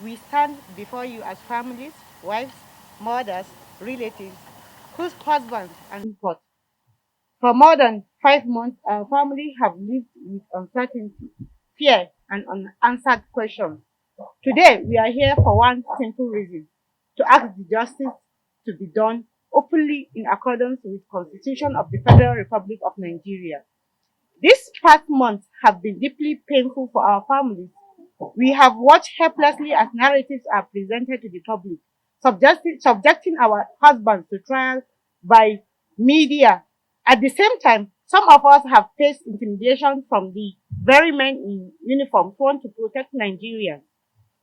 we stand before you as families, wives, mothers, relatives, whose husbands and support. For more than 5 months, our family have lived with uncertainty, fear, and unanswered questions. Today, we are here for one simple reason: to ask the justice to be done openly in accordance with Constitution of the Federal Republic of Nigeria. These past months have been deeply painful for our families. We have watched helplessly as narratives are presented to the public, subjecting our husbands to trial by media. At the same time, some of us have faced intimidation from the very men in uniform sworn to protect Nigerians.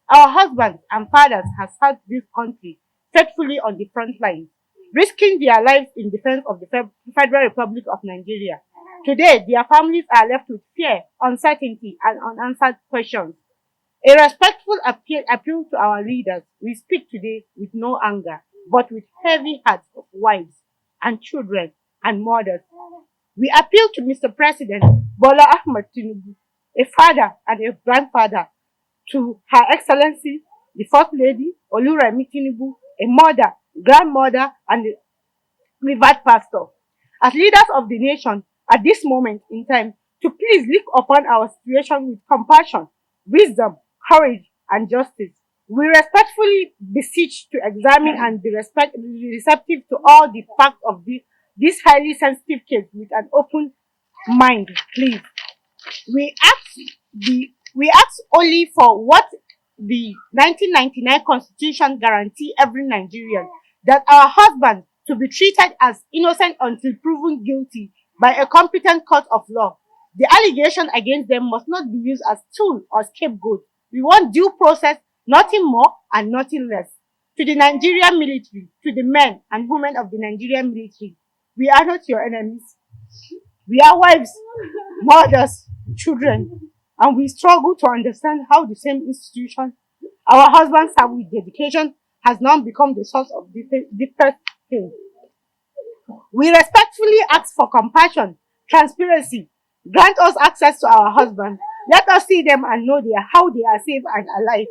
Our husbands and fathers have served this country faithfully on the front lines, risking their lives in defense of the Federal Republic of Nigeria. Today, their families are left with fear, uncertainty, and unanswered questions. A respectful appeal to our leaders: we speak today with no anger, but with heavy hearts of wives and children and mothers. We appeal to Mr. President Bola Ahmed Tinubu, a father and a grandfather, to Her Excellency, the First Lady Oluremi Tinubu, a mother, grandmother, and a revered pastor, as leaders of the nation at this moment in time, to please look upon our situation with compassion, wisdom, courage, and justice. We respectfully beseech to examine and be receptive to all the facts of this highly sensitive case with an open mind, please. We ask we ask only for what the 1999 Constitution guarantee every Nigerian: that our husbands to be treated as innocent until proven guilty by a competent court of law. The allegation against them must not be used as tool or scapegoat. We want due process, nothing more and nothing less. To the Nigerian military, to the men and women of the Nigerian military, we are not your enemies. We are wives, mothers, children, and we struggle to understand how the same institution our husbands serve with dedication has now become the source of deepest pain. We respectfully ask for compassion, transparency. Grant us access to our husbands. Let us see them and know how they are safe and alive.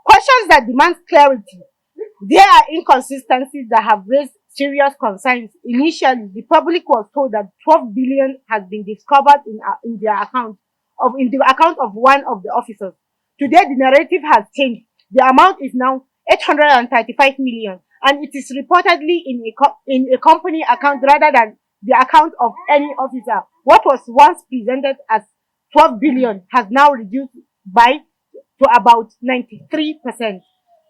Questions that demand clarity. There are inconsistencies that have raised serious concerns. Initially, the public was told that 12 billion has been discovered in the account of one of the officers. Today, the narrative has changed. The amount is now 835 million, and it is reportedly in a company account rather than the account of any officer. What was once presented as 12 billion has now reduced by to about 93%.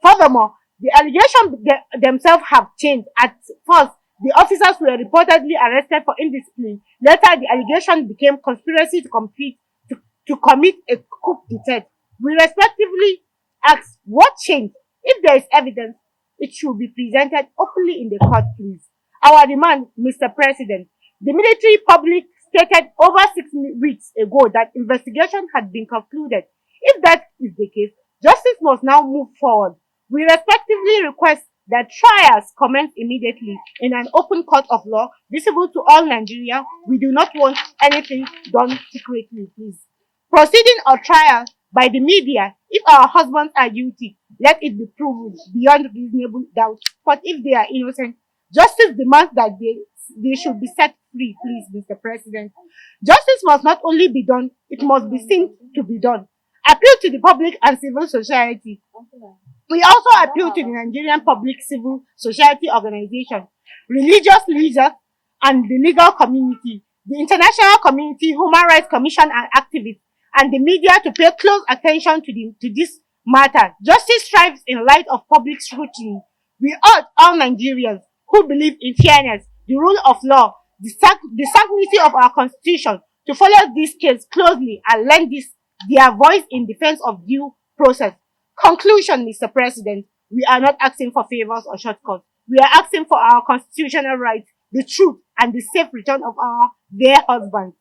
Furthermore, the allegations themselves have changed. At first, the officers were reportedly arrested for indiscipline. Later, the allegation became conspiracy to commit a coup d'etat. We respectively ask, what changed? If there is evidence, it should be presented openly in the court, please. Our demand, Mr. President: the military public stated over 6 weeks ago that investigation had been concluded. If that is the case, justice must now move forward. We respectively request that trials commence immediately in an open court of law visible to all Nigeria. We do not want anything done secretly, please. Proceeding or trial by the media: if our husbands are guilty, let it be proven beyond reasonable doubt. But if they are innocent, justice demands that they should be set free, please, Mr. President. Justice must not only be done, it must be seen to be done. Appeal to the public and civil society. We also appeal to the Nigerian public civil society organization, religious leaders, and the legal community, the international community, Human Rights Commission and activists, and the media to pay close attention to this matter. Justice thrives in light of public scrutiny. We urge all Nigerians who believe in fairness, the rule of law, the sanctity of our constitution to follow this case closely and lend their voice in defense of due process. Conclusion, Mr. President: we are not asking for favors or shortcuts. We are asking for our constitutional rights, the truth, and the safe return of our dear husbands.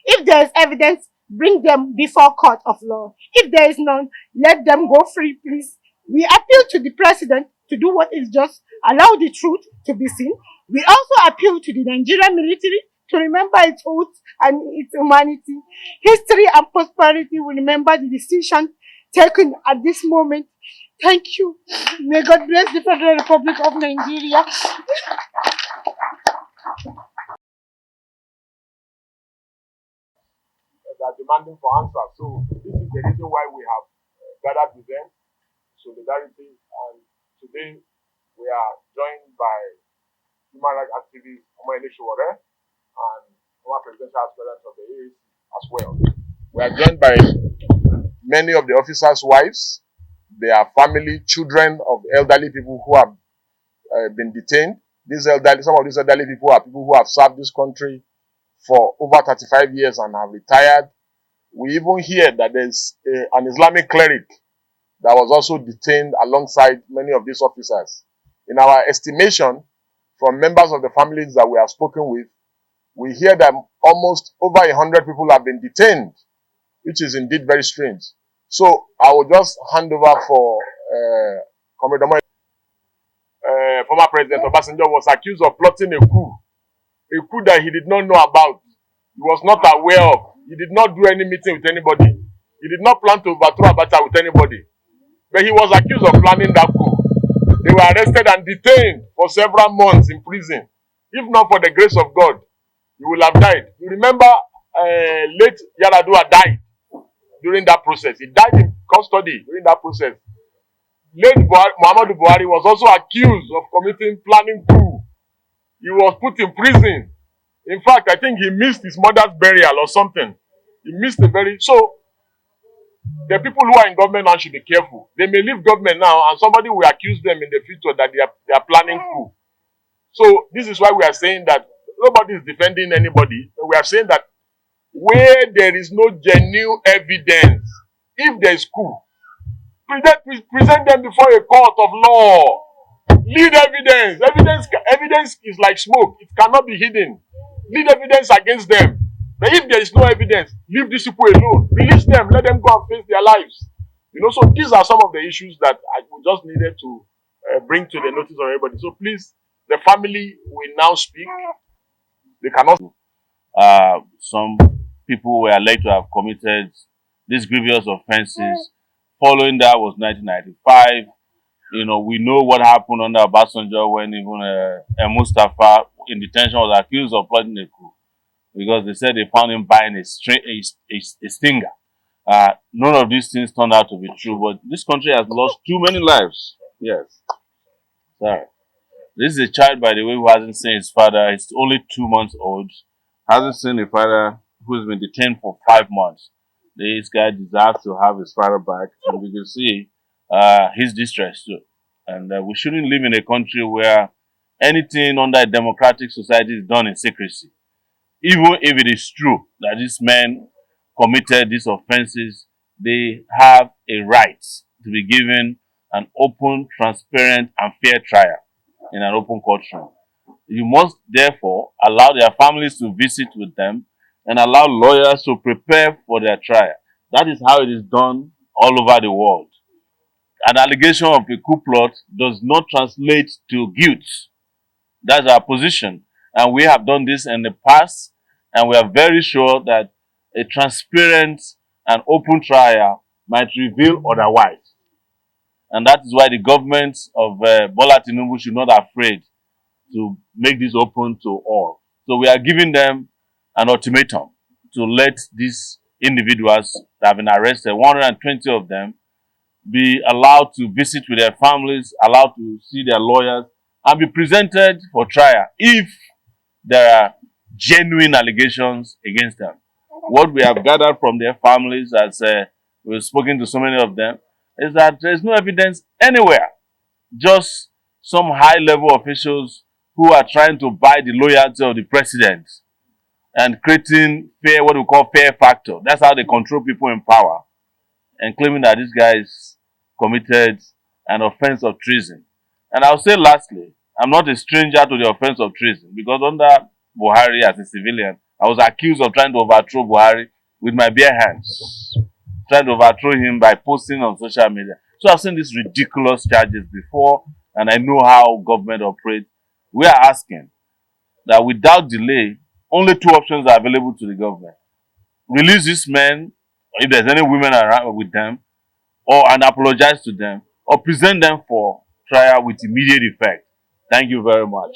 If there is evidence, bring them before court of law. If there is none, let them go free, please. We appeal to the President to do what is just, allow the truth to be seen. We also appeal to the Nigerian military to remember its oath and its humanity. History and prosperity will remember the decision taken at this moment. Thank you. May God bless the Federal Republic of Nigeria. They are demanding for answers. So this is the reason why we have gathered with them, solidarity, and today we are joined by human rights activist Sowore and former presidential aspirant of the AAC as well. We are joined by many of the officers' wives, their family, children of elderly people who have been detained. Some of these elderly people are people who have served this country for over 35 years and have retired. We even hear that there's an Islamic cleric that was also detained alongside many of these officers. In our estimation, from members of the families that we have spoken with, we hear that almost over 100 people have been detained, which is indeed very strange. So I will just hand over for Comrade Omo. Former President Obasanjo was accused of plotting a coup that he did not know about. He was not aware of. He did not do any meeting with anybody. He did not plan to overthrow Abacha with anybody. But he was accused of planning that coup. They were arrested and detained for several months in prison. If not for the grace of God, he would have died. You remember late Yaradua died during that process. He died in custody during that process. Late Muhammadu Buhari was also accused of committing planning coup. He was put in prison. In fact, I think he missed his mother's burial or something. He missed the very... So, the people who are in government now should be careful. They may leave government now and somebody will accuse them in the future that they are planning coup. So, this is why we are saying that nobody is defending anybody. We are saying that where there is no genuine evidence, if there is coup, present them before a court of law. Lead evidence. Evidence is like smoke. It cannot be hidden. Lead evidence against them. But if there is no evidence, leave these people alone. Release them. Let them go and face their lives. So these are some of the issues that we just needed to bring to the notice of everybody. So please, the family will now speak. They cannot. Some people were alleged to have committed these grievous offenses. Following that was 1995. We know what happened under Obasanjo when even Mustafa in detention was accused of plotting a coup because they said they found him buying a stinger. None of these things turned out to be true, but this country has lost too many lives. Yes. Sorry. This is a child, by the way, who hasn't seen his father. He's only 2 months old. Hasn't seen a father who's been detained for 5 months. This guy deserves to have his father back, and we can see his distress too. And we shouldn't live in a country where anything under a democratic society is done in secrecy. Even if it is true that these men committed these offenses, they have a right to be given an open, transparent, and fair trial in an open courtroom. You must therefore allow their families to visit with them and allow lawyers to prepare for their trial. That is how it is done all over the world. An allegation of a coup plot does not translate to guilt. That's our position. And we have done this in the past, and we are very sure that a transparent and open trial might reveal otherwise. And that is why the government of Bola Tinubu should not be afraid to make this open to all. So we are giving them an ultimatum to let these individuals that have been arrested, 120 of them, be allowed to visit with their families, allowed to see their lawyers, and be presented for trial if there are genuine allegations against them. What we have gathered from their families, as we've spoken to so many of them, is that there is no evidence anywhere. Just some high-level officials who are trying to buy the loyalty of the president and creating what we call fear factor. That's how they control people in power, and claiming that this guy is committed an offense of treason. And I'll say lastly, I'm not a stranger to the offense of treason because under Buhari as a civilian, I was accused of trying to overthrow Buhari with my bare hands, trying to overthrow him by posting on social media. So I've seen these ridiculous charges before, and I know how government operates. We are asking that without delay, only 2 options are available to the government. Release these men, if there's any women around with them, and apologize to them, or present them for trial with immediate effect. Thank you very much.